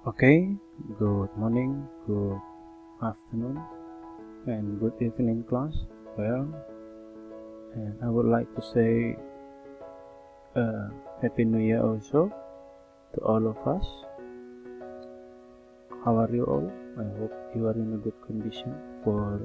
Okay, good morning, good afternoon, and good evening, class. Well, and I would like to say Happy New Year also to all of us. How are you all? I hope you are in a good condition for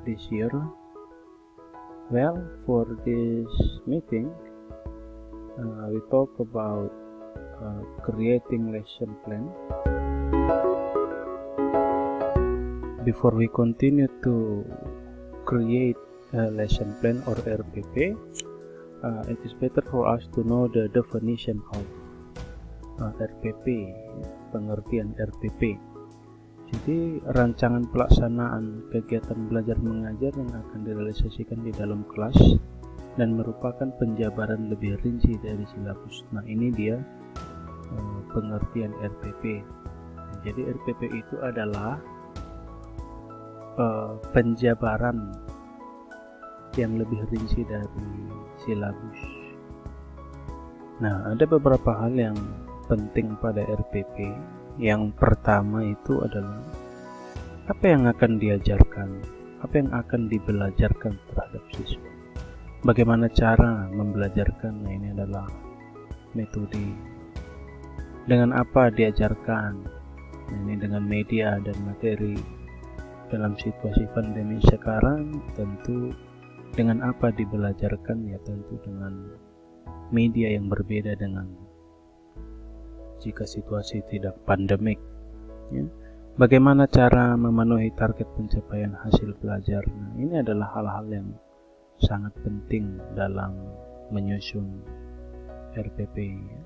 this year. Well, for this meeting, we talk about creating lesson plan. Before we continue to create a lesson plan or RPP, it is better for us to know the definition of RPP, pengertian RPP. Jadi rancangan pelaksanaan kegiatan belajar mengajar yang akan direalisasikan di dalam kelas dan merupakan penjabaran lebih rinci dari silabus. Nah, ini dia pengertian RPP. Jadi RPP itu adalah penjabaran yang lebih rinci dari silabus. Nah, ada beberapa hal yang penting pada RPP. Yang pertama itu adalah apa yang akan diajarkan, apa yang akan dibelajarkan terhadap siswa. Bagaimana cara membelajarkan? Nah, ini adalah metode. Dengan apa diajarkan? Nah, ini dengan media dan materi. Dalam situasi pandemi sekarang, tentu dengan apa dibelajarkan? Ya tentu dengan media yang berbeda dengan jika situasi tidak pandemik. Ya. Bagaimana cara memenuhi target pencapaian hasil belajar? Nah, ini adalah hal-hal yang sangat penting dalam menyusun RPP. Ya.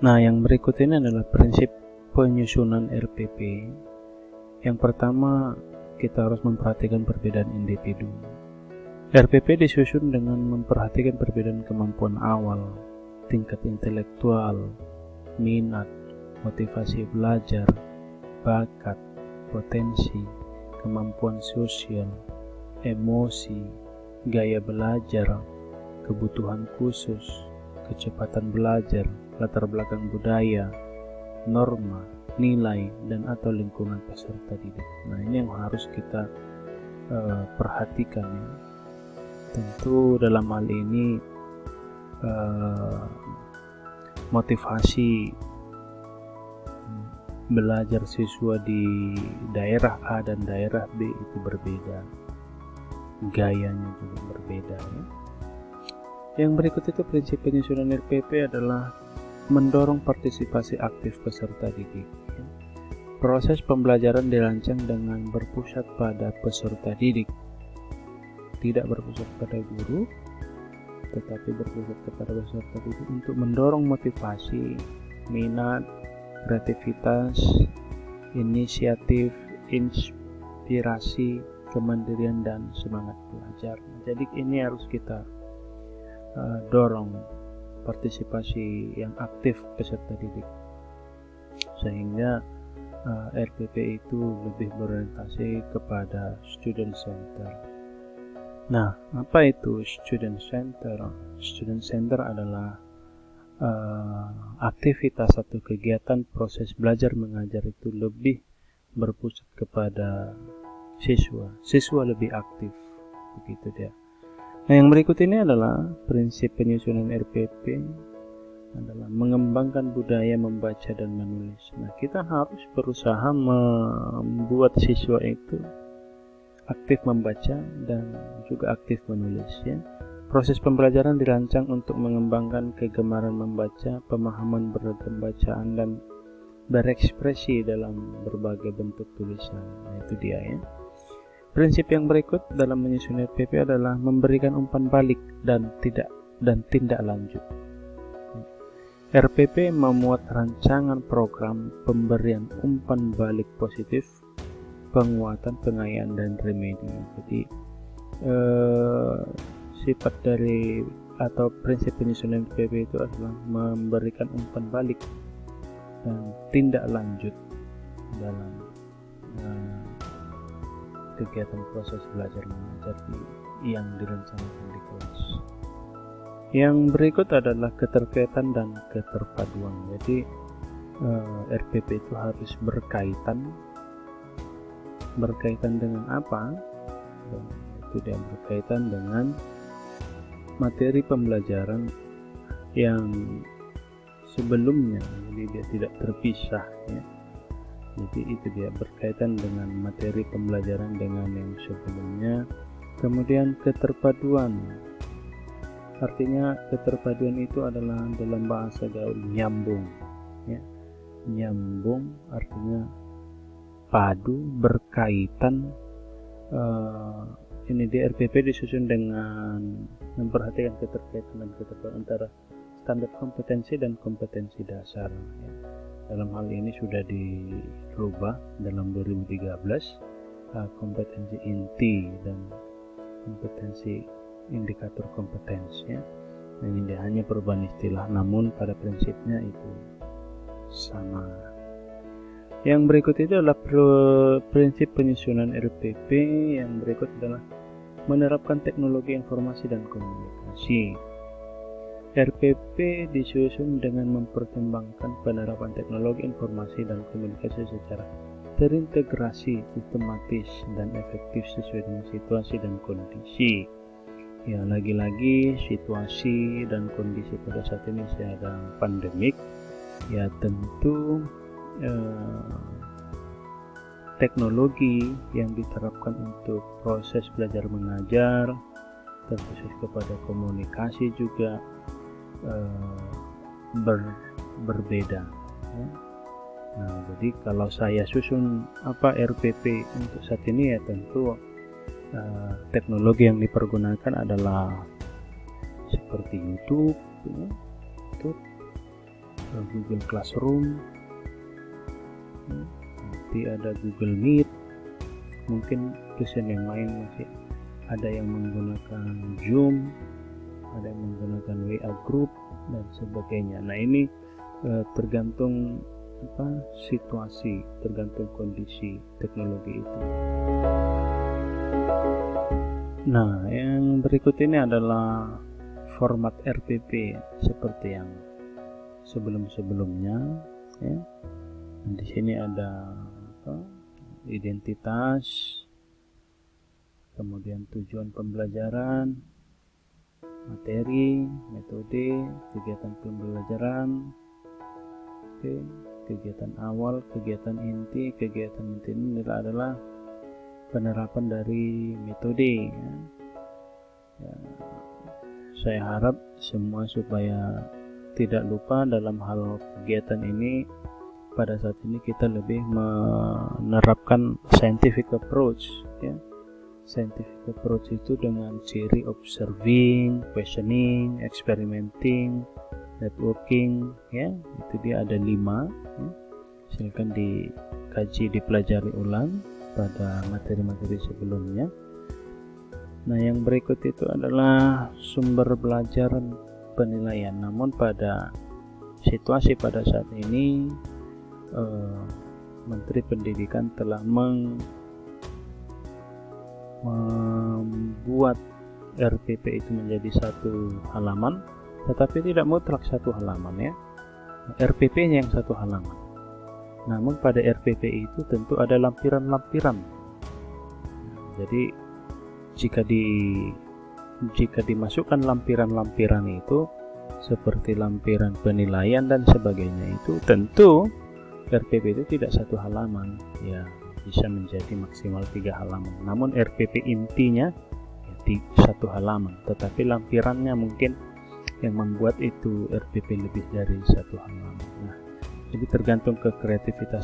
Nah, yang berikut ini adalah prinsip penyusunan RPP. Yang pertama, kita harus memperhatikan perbedaan individu. RPP disusun dengan memperhatikan perbedaan kemampuan awal, tingkat intelektual, minat, motivasi belajar, bakat, potensi, kemampuan sosial, emosi, gaya belajar, kebutuhan khusus, kecepatan belajar, latar belakang budaya, norma, nilai, dan atau lingkungan peserta didik. Nah, ini yang harus kita perhatikan ya. Tentu dalam hal ini motivasi belajar siswa di daerah A dan daerah B itu berbeda, gayanya juga berbeda ya. Yang berikut itu prinsip penyusunan RPP adalah mendorong partisipasi aktif peserta didik. Proses pembelajaran dirancang dengan berpusat pada peserta didik, tidak berpusat pada guru, tetapi berpusat kepada peserta didik untuk mendorong motivasi, minat, kreativitas, inisiatif, inspirasi, kemandirian, dan semangat belajar. Jadi ini harus kita dorong partisipasi yang aktif peserta didik, sehingga RPP itu lebih berorientasi kepada student center. Nah, apa itu student center? Student center adalah aktivitas atau kegiatan proses belajar mengajar itu lebih berpusat kepada siswa lebih aktif, begitu dia. Nah, yang berikut ini adalah prinsip penyusunan RPP adalah mengembangkan budaya membaca dan menulis. Nah, kita harus berusaha membuat siswa itu aktif membaca dan juga aktif menulis ya. Proses pembelajaran dirancang untuk mengembangkan kegemaran membaca, pemahaman beragam bacaan, dan berekspresi dalam berbagai bentuk tulisan. Nah, itu dia ya. Prinsip yang berikut dalam menyusun RPP adalah memberikan umpan balik dan tindak lanjut. RPP memuat rancangan program pemberian umpan balik positif, penguatan, pengayaan, dan remedi. Jadi sifat dari atau prinsip penyusunan RPP itu adalah memberikan umpan balik dan tindak lanjut dalam kegiatan proses belajar mengajar yang direncanakan di kelas. Yang berikut adalah keterkaitan dan keterpaduan. Jadi RPP itu harus berkaitan dengan apa? Itu dia berkaitan dengan materi pembelajaran yang sebelumnya, jadi dia tidak terpisah ya. Jadi itu dia berkaitan dengan materi pembelajaran dengan yang sebelumnya. Kemudian keterpaduan, artinya keterpaduan itu adalah dalam bahasa gaul nyambung ya. Nyambung artinya padu, berkaitan. Ini di RPP disusun dengan memperhatikan keterkaitan dan keterpaduan antara standar kompetensi dan kompetensi dasar ya. Dalam hal ini sudah dirubah dalam 2013, kompetensi inti dan kompetensi indikator kompetensi ya. Nah, ini dia hanya perubahan istilah, namun pada prinsipnya itu sama. Yang berikut itu adalah prinsip penyusunan RPP. Yang berikut adalah menerapkan teknologi informasi dan komunikasi. RPP disusun dengan mempertimbangkan penerapan teknologi informasi dan komunikasi secara terintegrasi, sistematis, dan efektif sesuai dengan situasi dan kondisi. Ya, lagi-lagi situasi dan kondisi pada saat ini sedang pandemik. Ya, tentu teknologi yang diterapkan untuk proses belajar mengajar, terkhusus kepada komunikasi juga berbeda ya. Nah, jadi kalau saya susun RPP untuk saat ini ya tentu teknologi yang dipergunakan adalah seperti YouTube ya, Google Classroom, nanti ada Google Meet, mungkin dosen yang lain masih ada yang menggunakan Zoom, ada yang menggunakan WA Group dan sebagainya. Nah, ini tergantung situasi, tergantung kondisi teknologi itu. Nah, yang berikut ini adalah format RPP seperti yang sebelum-sebelumnya ya. Di sini ada identitas, kemudian tujuan pembelajaran, materi, metode, kegiatan pembelajaran, kegiatan awal, kegiatan inti. Kegiatan inti ini adalah penerapan dari metode ya. Ya, saya harap semua supaya tidak lupa dalam hal kegiatan ini. Pada saat ini kita lebih menerapkan scientific approach ya. Scientific approach itu dengan ciri observing, questioning, experimenting, networking ya. Itu dia ada 5 ya. Silakan dikaji, dipelajari ulang pada materi-materi sebelumnya. Nah, yang berikut itu adalah sumber belajar penilaian. Namun pada situasi pada saat ini Menteri Pendidikan telah membuat RPP itu menjadi satu halaman, tetapi tidak mutlak satu halaman ya. RPP-nya yang satu halaman. Namun pada RPP itu tentu ada lampiran-lampiran. Jadi jika dimasukkan lampiran-lampiran itu seperti lampiran penilaian dan sebagainya, itu tentu RPP itu tidak satu halaman ya, bisa menjadi maksimal 3 halaman. Namun RPP intinya ya, 1 halaman, tetapi lampirannya mungkin yang membuat itu RPP lebih dari 1 halaman. Nah, jadi tergantung ke kreativitas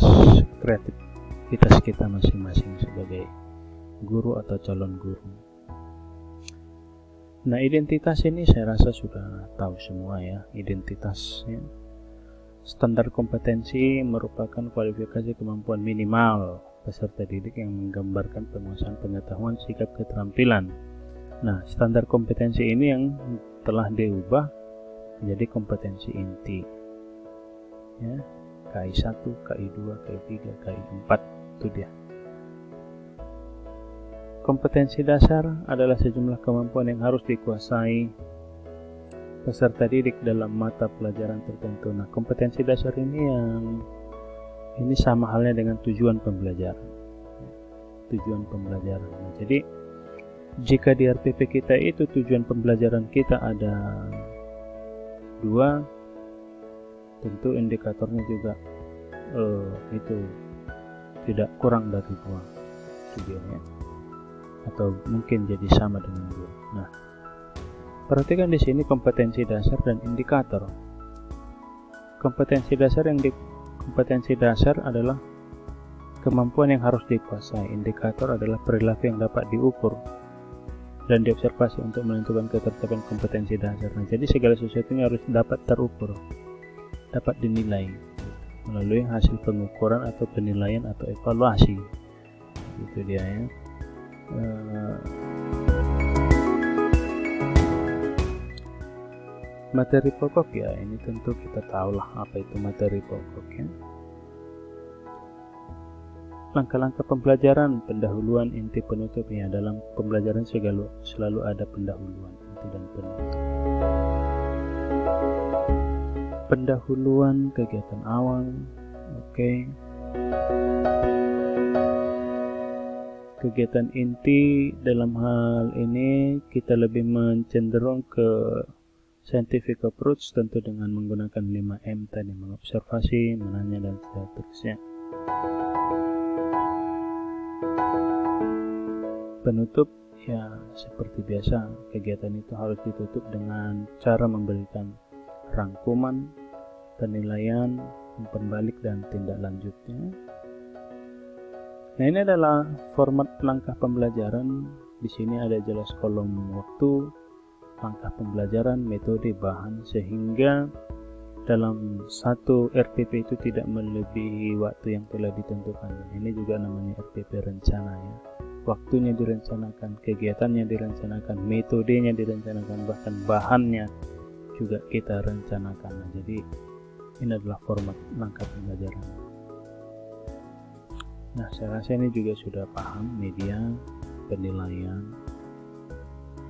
kita masing-masing sebagai guru atau calon guru. Nah, identitas ini saya rasa sudah tahu semua ya, identitas ya. Standar kompetensi merupakan kualifikasi kemampuan minimal peserta didik yang menggambarkan penguasaan pengetahuan, sikap, keterampilan. Nah, standar kompetensi ini yang telah diubah menjadi kompetensi inti ya, KI1, KI2, KI3, KI4 itu dia. Kompetensi dasar adalah sejumlah kemampuan yang harus dikuasai peserta didik dalam mata pelajaran tertentu. Nah, kompetensi dasar ini sama halnya dengan tujuan pembelajaran. Nah, jadi jika di RPP kita itu tujuan pembelajaran kita ada 2, tentu indikatornya juga itu tidak kurang dari 2 tujuannya, atau mungkin jadi sama dengan 2. Nah, perhatikan di sini kompetensi dasar dan indikator. Kompetensi dasar adalah kemampuan yang harus dikuasai. Indikator adalah perilaku yang dapat diukur dan diobservasi untuk menentukan ketercapaian kompetensi dasar. Nah, jadi segala sesuatunya harus dapat terukur, dapat dinilai melalui hasil pengukuran atau penilaian atau evaluasi. Itu dia ya. Materi pokok ya, ini tentu kita tahulah apa itu materi pokok ya. Langkah-langkah pembelajaran, pendahuluan, inti, penutup ya. Dalam pembelajaran selalu ada pendahuluan, inti, dan penutup. Pendahuluan kegiatan awal, oke. Kegiatan inti dalam hal ini kita lebih mencenderung ke scientific approach, tentu dengan menggunakan 5M tadi, mengobservasi, menanya, dan seterusnya. Penutup ya, seperti biasa kegiatan itu harus ditutup dengan cara memberikan rangkuman, penilaian, umpan balik, dan tindak lanjutnya. Nah, ini adalah format langkah pembelajaran. Di sini ada jelas kolom waktu, langkah pembelajaran, metode, bahan, sehingga dalam satu RPP itu tidak melebihi waktu yang telah ditentukan. Ini juga namanya RPP rencana ya. Waktunya direncanakan, kegiatannya direncanakan, metodenya direncanakan, bahkan bahannya juga kita rencanakan. Nah, jadi ini adalah format langkah pembelajaran. Nah, saya rasa ini juga sudah paham media, penilaian.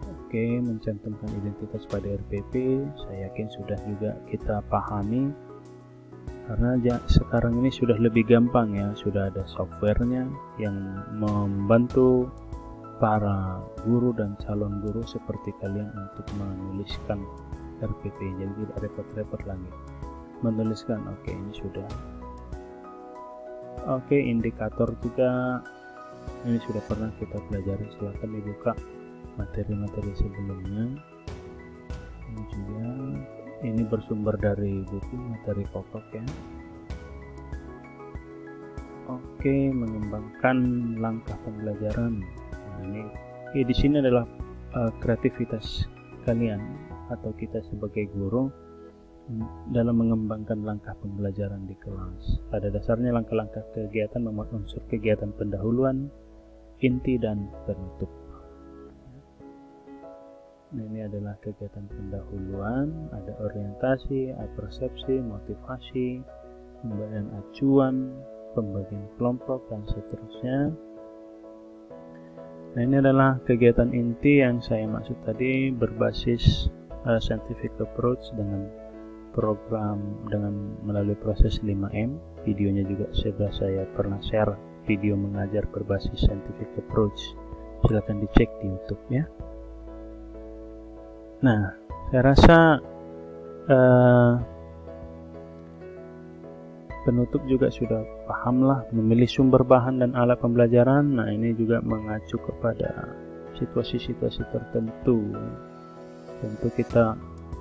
Oke, mencantumkan identitas pada RPP, saya yakin sudah juga kita pahami. Karena sekarang ini sudah lebih gampang ya, sudah ada softwarenya yang membantu para guru dan calon guru seperti kalian untuk menuliskan RPP. Jadi tidak repot-repot lagi menuliskan. Oke, ini sudah. Oke, indikator juga ini sudah pernah kita pelajari. Silahkan dibuka materi-materi sebelumnya. Ini juga, ini bersumber dari buku materi pokok ya. Oke, mengembangkan langkah pembelajaran. Nah, ini di sini adalah kreativitas kalian atau kita sebagai guru dalam mengembangkan langkah pembelajaran di kelas. Pada dasarnya langkah-langkah kegiatan memuat unsur kegiatan pendahuluan, inti, dan penutup. Nah, ini adalah kegiatan pendahuluan, ada orientasi, persepsi, motivasi, pemberian acuan, pembagian kelompok, dan seterusnya. Nah, ini adalah kegiatan inti yang saya maksud tadi, berbasis scientific approach dengan program dengan melalui proses 5M. Videonya juga sudah saya pernah share, video mengajar berbasis scientific approach. Silahkan dicek di YouTube ya. Nah, saya rasa penutup juga sudah pahamlah memilih sumber bahan dan alat pembelajaran. Nah, ini juga mengacu kepada situasi-situasi tertentu. Tentu kita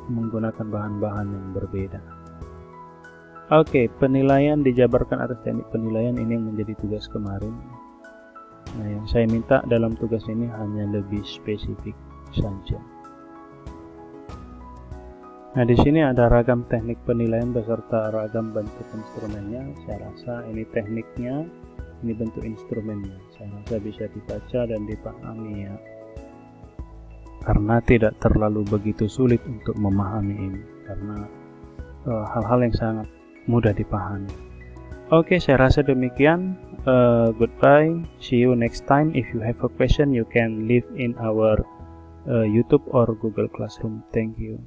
menggunakan bahan-bahan yang berbeda. Oke, penilaian dijabarkan atas teknik penilaian, ini yang menjadi tugas kemarin. Nah, yang saya minta dalam tugas ini hanya lebih spesifik saja. Nah, di sini ada ragam teknik penilaian beserta ragam bentuk instrumennya. Saya rasa ini tekniknya, ini bentuk instrumennya. Saya rasa bisa dibaca dan dipahami ya. Karena tidak terlalu begitu sulit untuk memahami ini, karena hal-hal yang sangat mudah dipahami. Oke, saya rasa demikian. Goodbye, see you next time. If you have a question, you can leave in our YouTube or Google Classroom. Thank you.